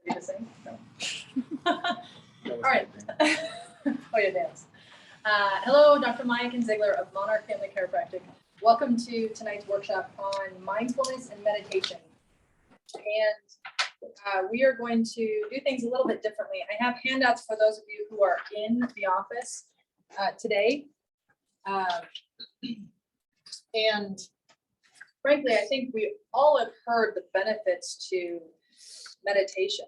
Ready to sing? No. All right. Oh, yeah, dance. Hello, Dr. Maya Ziegler of Monarch Family Chiropractic. Welcome to tonight's workshop on mindfulness and meditation. And we are going to do things a little bit differently. I have handouts for those of you who are in the office today. And frankly, I think we all have heard the benefits to meditation,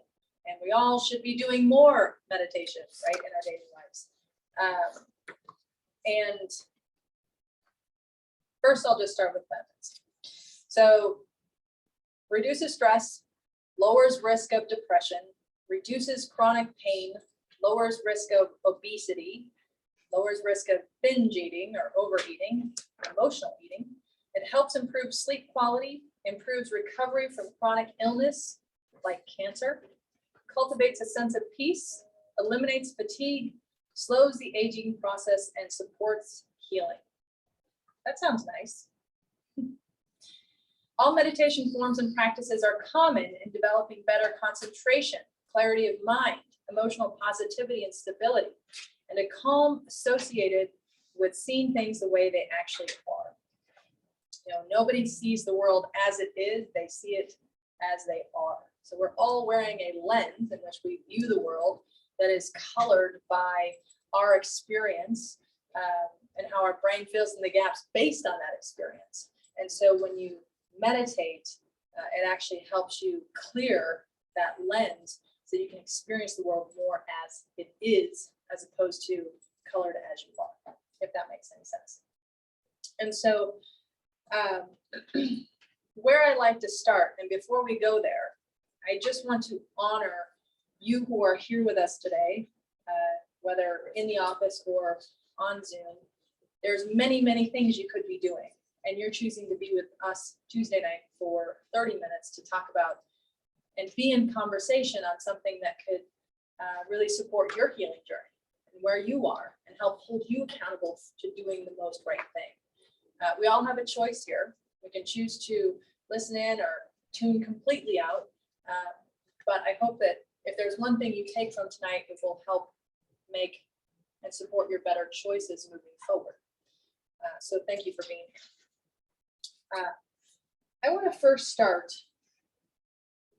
and we all should be doing more meditation, right, in our daily lives. And first, I'll just start with benefits. So, reduces stress, lowers risk of depression, reduces chronic pain, lowers risk of obesity, lowers risk of binge eating or overeating, emotional eating. It helps improve sleep quality, improves recovery from chronic illness like cancer, cultivates a sense of peace, eliminates fatigue, slows the aging process, and supports healing. That sounds nice. All meditation forms and practices are common in developing better concentration, clarity of mind, emotional positivity and stability, and a calm associated with seeing things the way they actually are. You know, nobody sees the world as it is, they see it as they are. So we're all wearing a lens in which we view the world that is colored by our experience and how our brain fills in the gaps based on that experience. And so when you meditate, it actually helps you clear that lens so you can experience the world more as it is, as opposed to colored as you are, if that makes any sense. And so where I like to start, and before we go there, I just want to honor you who are here with us today, whether in the office or on Zoom. There's many, many things you could be doing, and you're choosing to be with us Tuesday night for 30 minutes to talk about and be in conversation on something that could really support your healing journey and where you are and help hold you accountable to doing the most right thing. We all have a choice here. We can choose to listen in or tune completely out. But I hope that if there's one thing you take from tonight, it will help make and support your better choices moving forward. So thank you for being here. I want to first start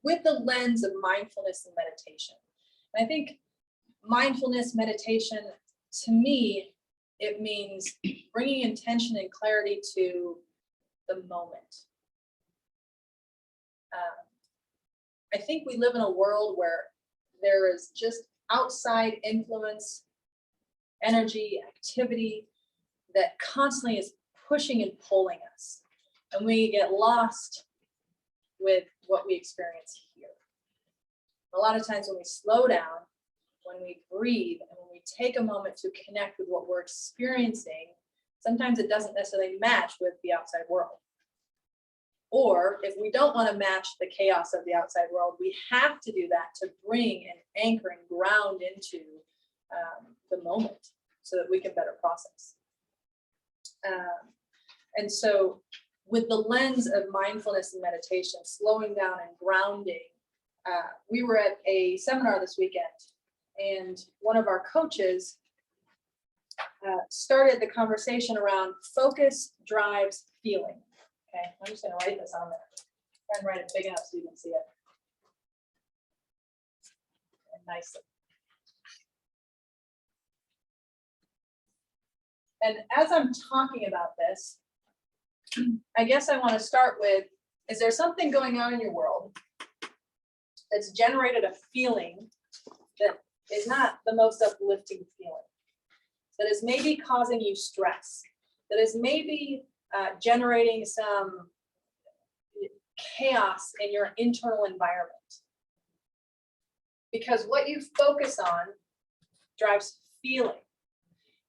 with the lens of mindfulness and meditation. And I think mindfulness meditation, to me, it means bringing intention and clarity to the moment. I think we live in a world where there is just outside influence, energy, activity that constantly is pushing and pulling us. And we get lost with what we experience here. A lot of times when we slow down, when we breathe, and when we take a moment to connect with what we're experiencing, sometimes it doesn't necessarily match with the outside world. Or if we don't want to match the chaos of the outside world, we have to do that to bring and anchor and ground into the moment so that we can better process. And so with the lens of mindfulness and meditation, slowing down and grounding, we were at a seminar this weekend, and one of our coaches started the conversation around focus drives feeling. Okay, I'm just going to write this on there. Try and write it big enough so you can see it. And nicely. And as I'm talking about this, I guess I want to start with, is there something going on in your world that's generated a feeling that is not the most uplifting feeling, that is maybe causing you stress, that is maybe generating some chaos in your internal environment? Because what you focus on drives feeling.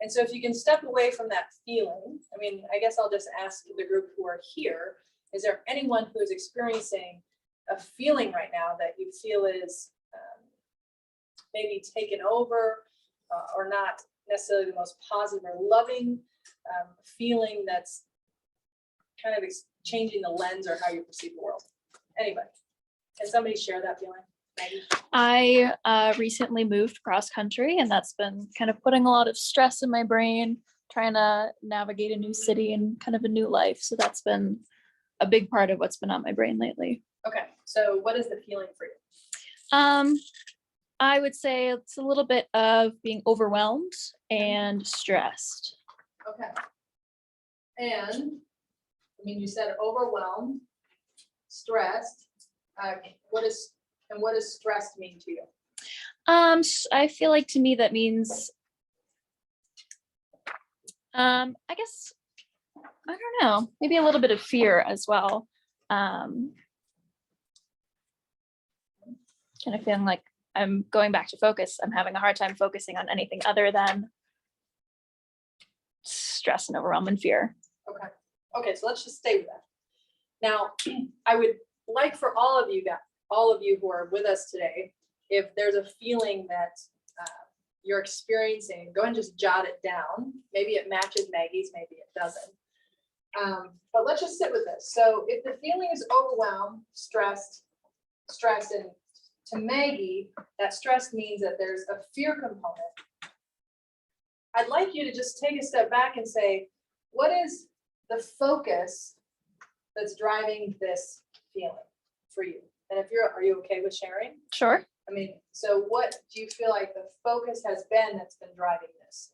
And so if you can step away from that feeling, I mean, I guess I'll just ask the group who are here, is there anyone who is experiencing a feeling right now that you feel is maybe taken over or not necessarily the most positive or loving feeling that's kind of changing the lens or how you perceive the world? Anybody? Can somebody share that feeling? Maggie? I recently moved cross country, and that's been kind of putting a lot of stress in my brain, trying to navigate a new city and kind of a new life. So that's been a big part of what's been on my brain lately. Okay, so what is the feeling for you? I would say it's a little bit of being overwhelmed and stressed. Okay. And, I mean, you said overwhelmed, stressed. What does stressed mean to you? I feel like to me that means, I guess, I don't know, maybe a little bit of fear as well. Kind of feeling like I'm going back to focus. I'm having a hard time focusing on anything other than stress and overwhelm and fear. Okay. Okay, so let's just stay with that. Now, I would like for all of you who are with us today, if there's a feeling that you're experiencing, go and just jot it down. Maybe it matches Maggie's, maybe it doesn't. But let's just sit with this. So if the feeling is overwhelmed, stressed, and to Maggie, that stress means that there's a fear component. I'd like you to just take a step back and say, what is the focus that's driving this feeling for you? And are you okay with sharing? Sure. I mean, so what do you feel like the focus has been that's been driving this?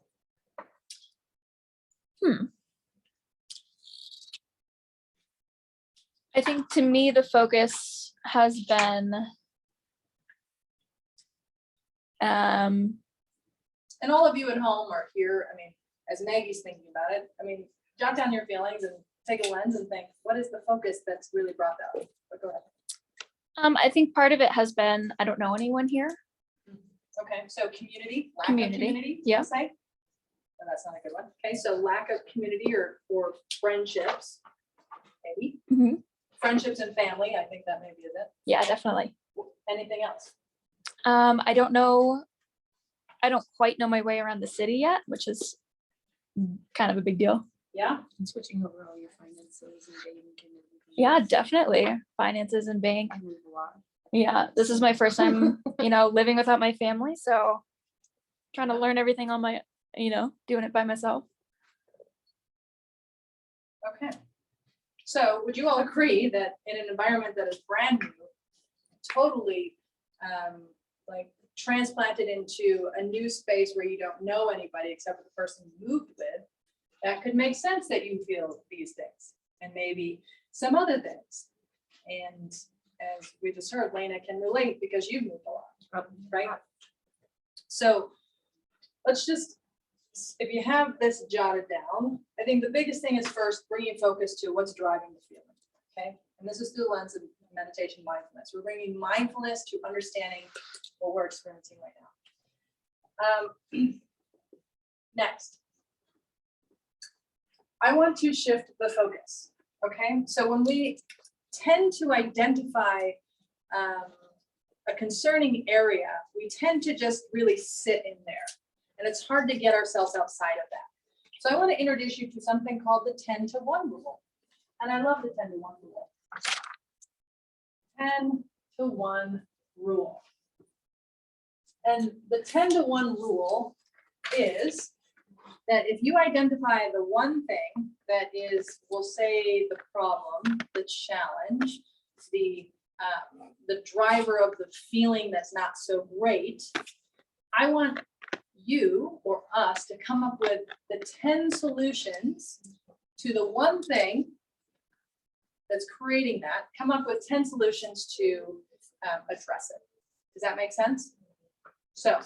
I think to me, the focus has been, and all of you at home are here. I mean, as Maggie's thinking about it, I mean, jot down your feelings and take a lens and think, what is the focus that's really brought that? But go ahead. I think part of it has been, I don't know anyone here. Okay, so community, lack Community, of community, yeah. Say? No, that's not a good one. Okay, so lack of community or friendships, maybe. Mm-hmm. Friendships and family, I think that maybe is it. Yeah, definitely. Anything else? I don't know. I don't quite know my way around the city yet, which is kind of a big deal. Yeah. And switching over all your finances and bank and everything. Yeah, definitely. Finances and bank. I move a lot. Yeah, this is my first time, living without my family. So trying to learn everything on my, doing it by myself. Okay. So would you all agree that in an environment that is brand new, totally like transplanted into a new space where you don't know anybody except for the person you moved with, that could make sense that you feel these things and maybe some other things. And as we just heard, Lena can relate because you've moved a lot, right? So let's just, if you have this jotted down, I think the biggest thing is first bringing focus to what's driving the feeling, okay? And this is through the lens of meditation mindfulness. We're bringing mindfulness to understanding what we're experiencing right now. Next, I want to shift the focus, okay? So when we tend to identify a concerning area, we tend to just really sit in there. And it's hard to get ourselves outside of that. So I want to introduce you to something called the 10-to-1 rule. And I love the 10-to-1 rule. 10-to-1 rule. And the 10-to-1 rule is that if you identify the one thing that is, we'll say, the problem, the challenge, the driver of the feeling that's not so great, I want you or us to come up with the 10 solutions to the one thing that's creating that, come up with 10 solutions to address it. Does that make sense? So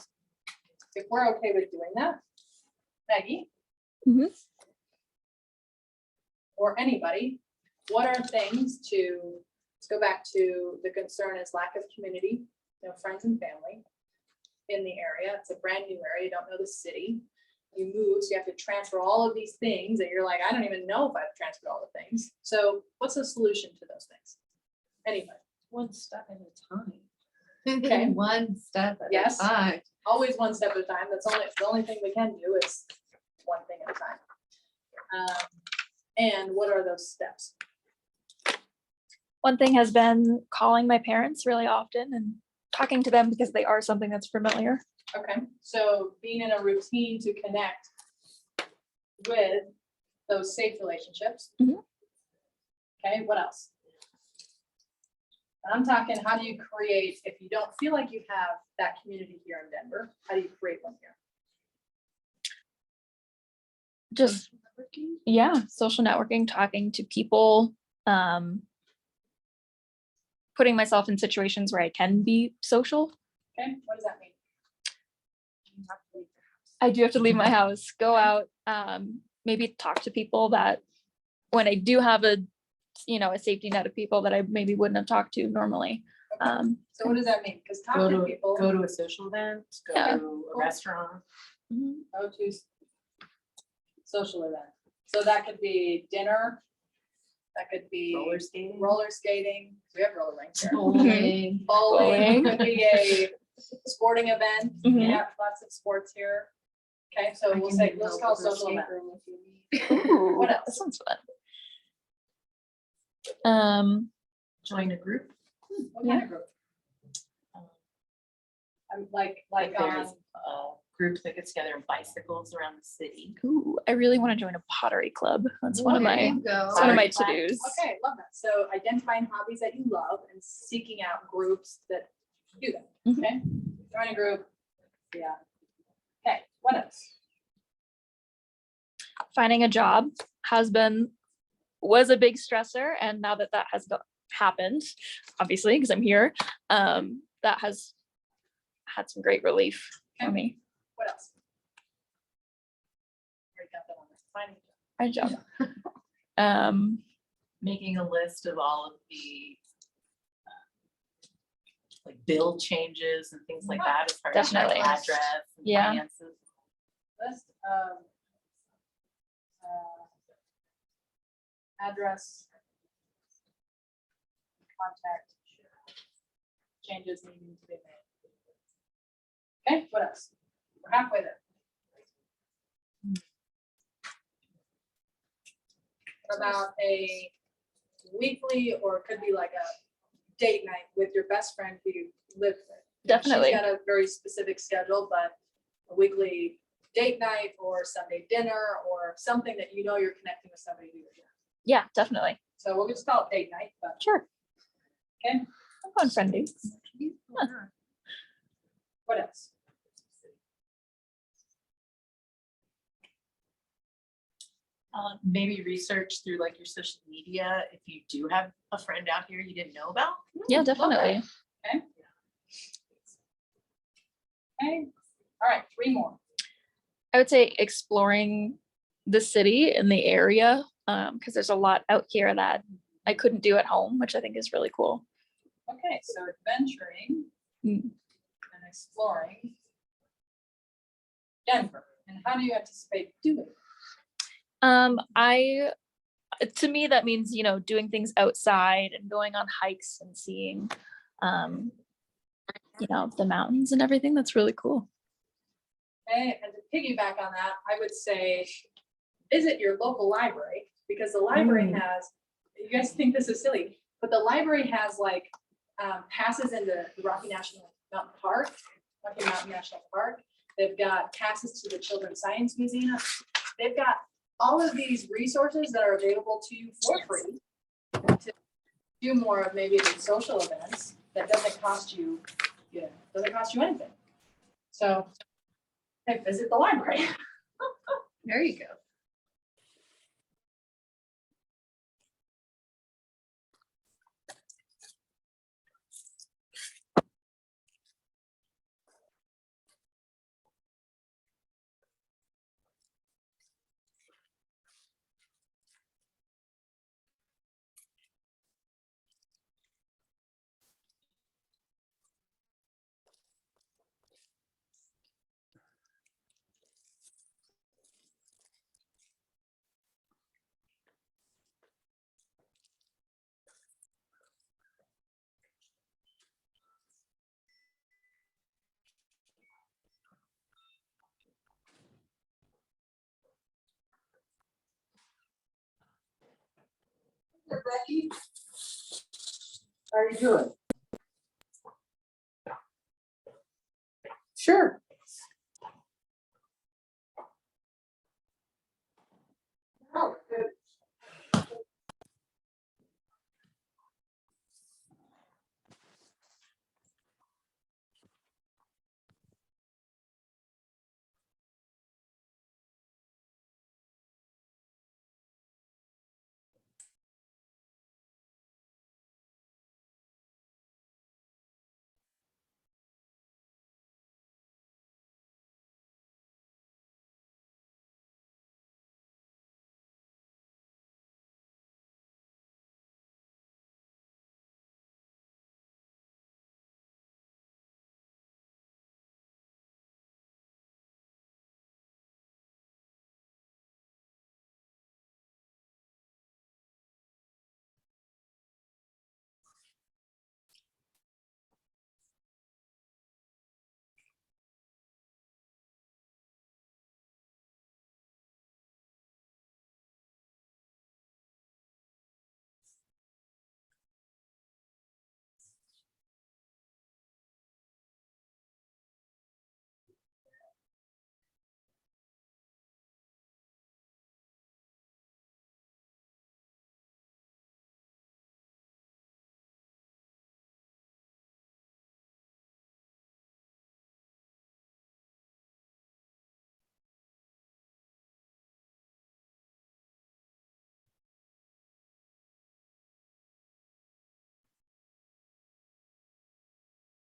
if we're okay with doing that, Maggie, or anybody, what are things to, let's go back to the concern is lack of community, friends and family in the area. It's a brand new area, you don't know the city. You move, so you have to transfer all of these things that you're like, I don't even know if I've transferred all the things. So what's the solution to those things? Anybody? One step at a time. Okay. One step at Yes. a time. Always one step at a time. That's the only thing we can do is one thing at a time. And what are those steps? One thing has been calling my parents really often and talking to them because they are something that's familiar. Okay, so being in a routine to connect with those safe relationships. Mhm. Okay, what else? And I'm talking, how do you create, if you don't feel like you have that community here in Denver, how do you create one here? Just, yeah, social networking, talking to people, putting myself in situations where I can be social. Okay, what does that mean? I do have to leave my house, go out, maybe talk to people that when I do have a, a safety net of people that I maybe wouldn't have talked to normally. So what does that mean? Because Go talking to to, people, go to a social event, go Yeah. to a restaurant. Mhm. go to social event. So that could be dinner, that could be Roller skating. roller skating. We have roller rinks here. Bowling. Bowling Bowling. could be a sporting event. We Mhm. have lots of sports here. Okay, so I we'll can say, go let's to call the social escape event. room if you need. Ooh, What that else? sounds fun. Join a group. What kind of group? Um, I'm like There's on, groups that get together on bicycles around the city. Ooh, I really want to join a pottery club. That's one of my Go. one of my Pottery to-dos. okay, love that. So identifying hobbies that you love and seeking out groups that do that. Mhm. Okay, join a group. Yeah. Okay, what else? Finding a job was a big stressor, and now that has happened, obviously because I'm here, that has had some great relief for Okay. me. What else? Already got that on there. Finding a job. My job. Making a list of all of the like bill changes and things like that as far as like Definitely. address and Yeah. finances. List of address, contact changes needing to be made. Okay, what else? We're halfway there. What about a weekly, or it could be like a date night with your best friend who you live with? Definitely. She's got a very specific schedule, but a weekly date night or Sunday dinner or something that you know you're connecting with somebody who you're here. Yeah, definitely. So we'll just call it date night, but Sure. okay. I'm fun friendly. What else? Maybe research through like your social media if you do have a friend out here you didn't know about. Yeah, definitely. Okay. Okay. All right, 3 more. I would say exploring the city and the area, because there's a lot out here that I couldn't do at home, which I think is really cool. Okay, so adventuring Mm. and exploring Denver. And how do you anticipate doing it? To me, that means, doing things outside and going on hikes and seeing, the mountains and everything. That's really cool. Okay, and to piggyback on that, I would say visit your local library, because the library has, you guys think this is silly, but the library has like passes into the Rocky Mountain National Park. They've got passes to the Children's Science Museum. They've got all of these resources that are available to you for free to do more of maybe the social events that doesn't cost you anything. So, hey, visit the library. There you go. Becky, how are you doing? Sure. Oh, good.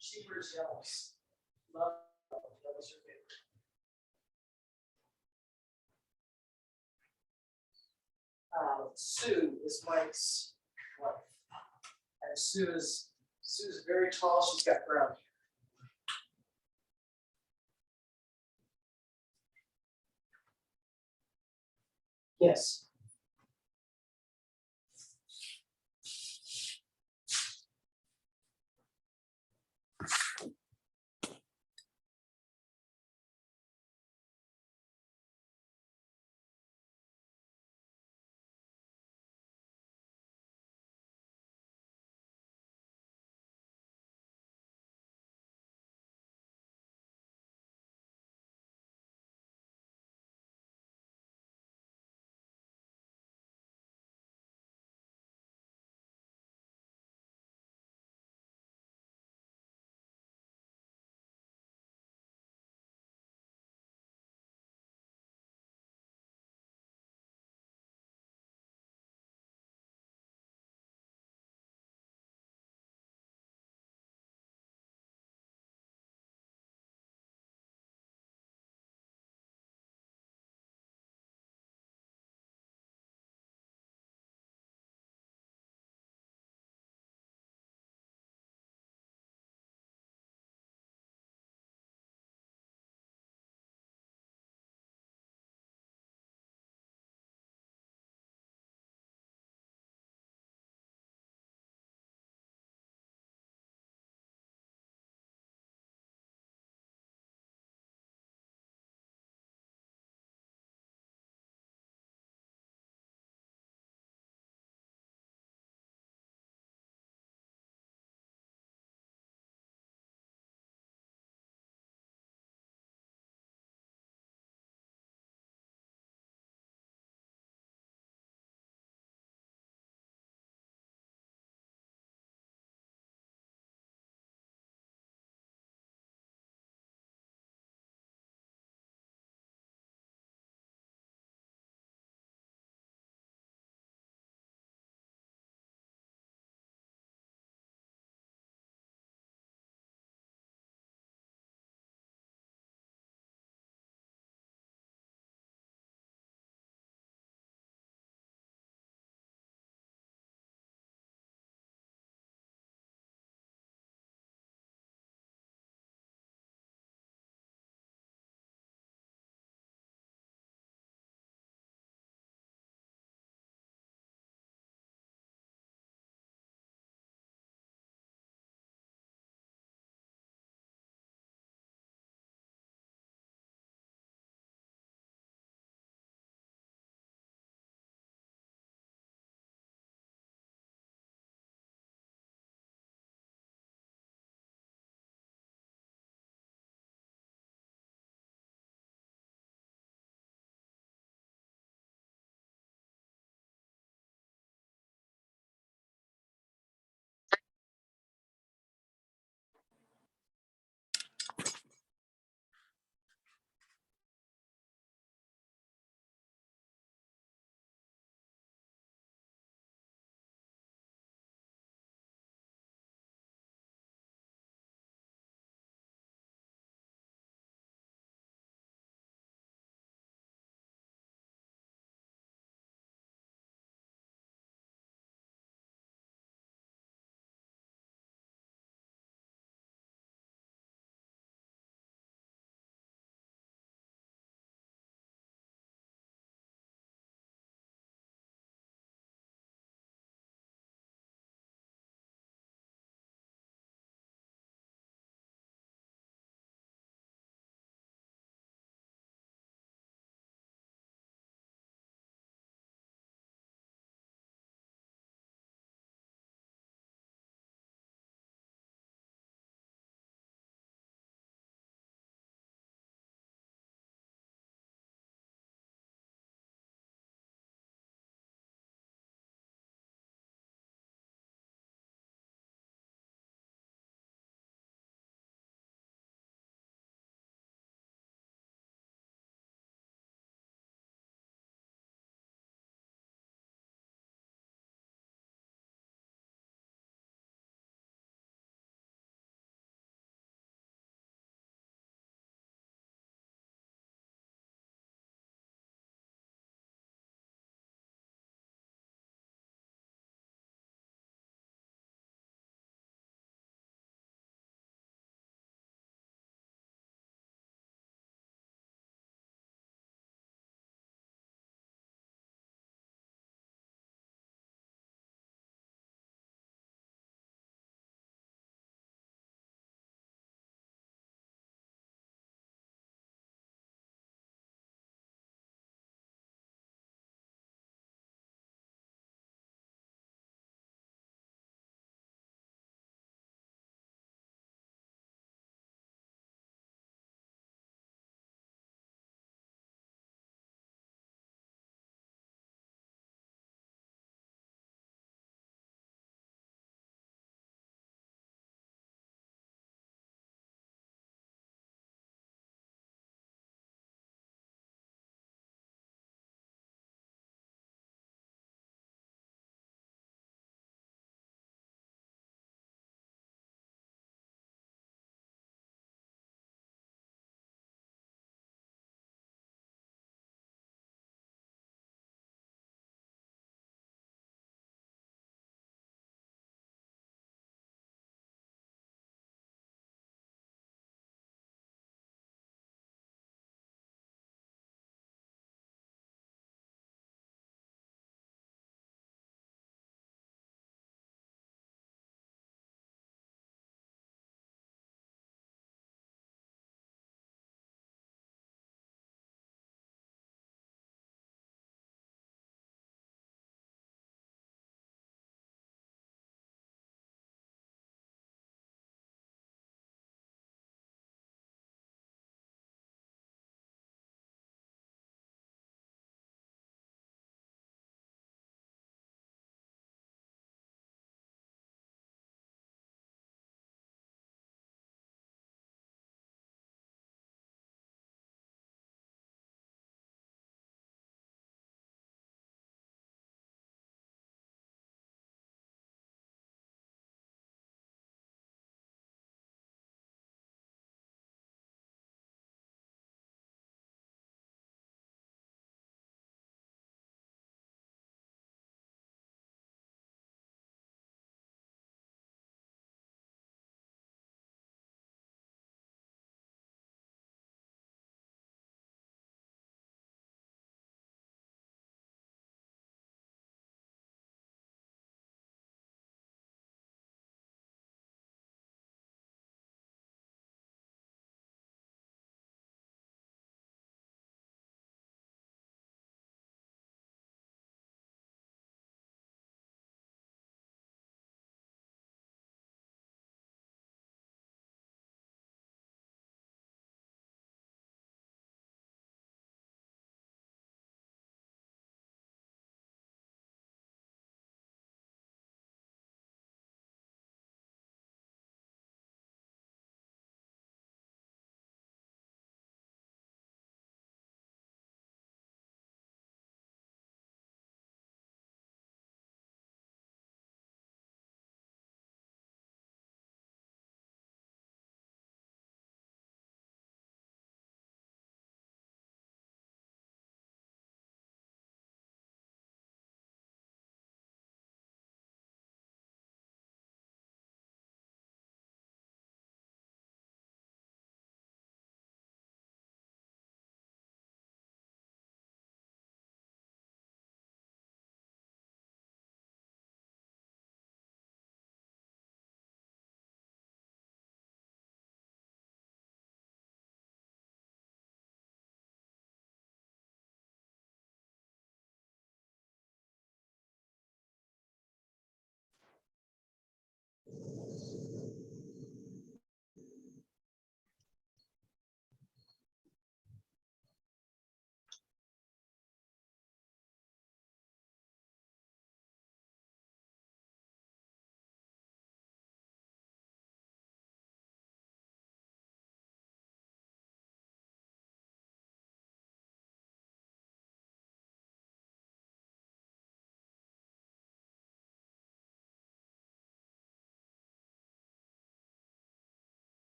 She wears yellows. Love yellows are favorite. Sue is Mike's wife. And Sue's very tall, she's got brown hair. Yes.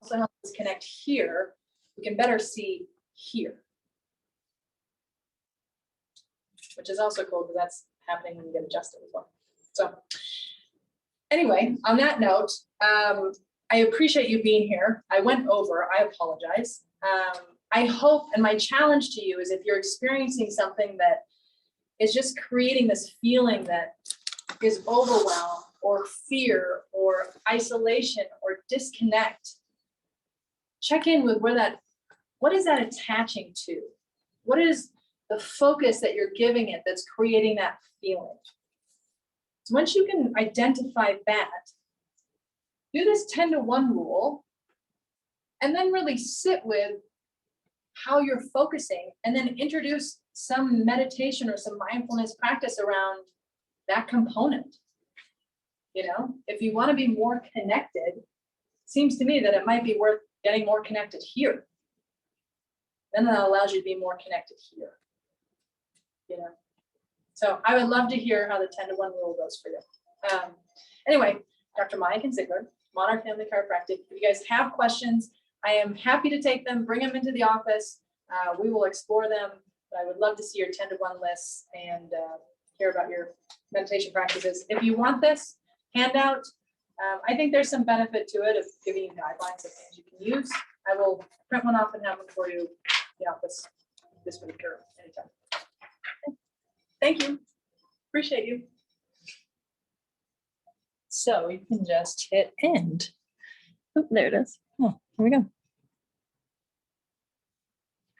also helps us connect here. We can better see here. Which is also cool because that's happening when you get adjusted as well. So anyway, on that note, I appreciate you being here. I went over, I apologize. I hope, and my challenge to you is if you're experiencing something that is just creating this feeling that is overwhelm or fear or isolation or disconnect, check in with what is that attaching to? What is the focus that you're giving it that's creating that feeling? So once you can identify that, do this 10-to-1 rule, and then really sit with how you're focusing, and then introduce some meditation or some mindfulness practice around that component. You know, if you want to be more connected, seems to me that it might be worth getting more connected here. Then that allows you to be more connected here. You know, so I would love to hear how the 10-to-1 rule goes for you. Anyway, Dr. Maya Ziegler, Monarch Family Chiropractic. If you guys have questions, I am happy to take them, bring them into the office. We will explore them, but I would love to see your 10-to-1 lists and hear about your meditation practices. If you want this handout, I think there's some benefit to it of giving you guidelines of things you can use. I will print one off and have one for you in the office this week or anytime. Thank you. Appreciate you. So you can just hit end. Oop, there it is. Oh, here we go.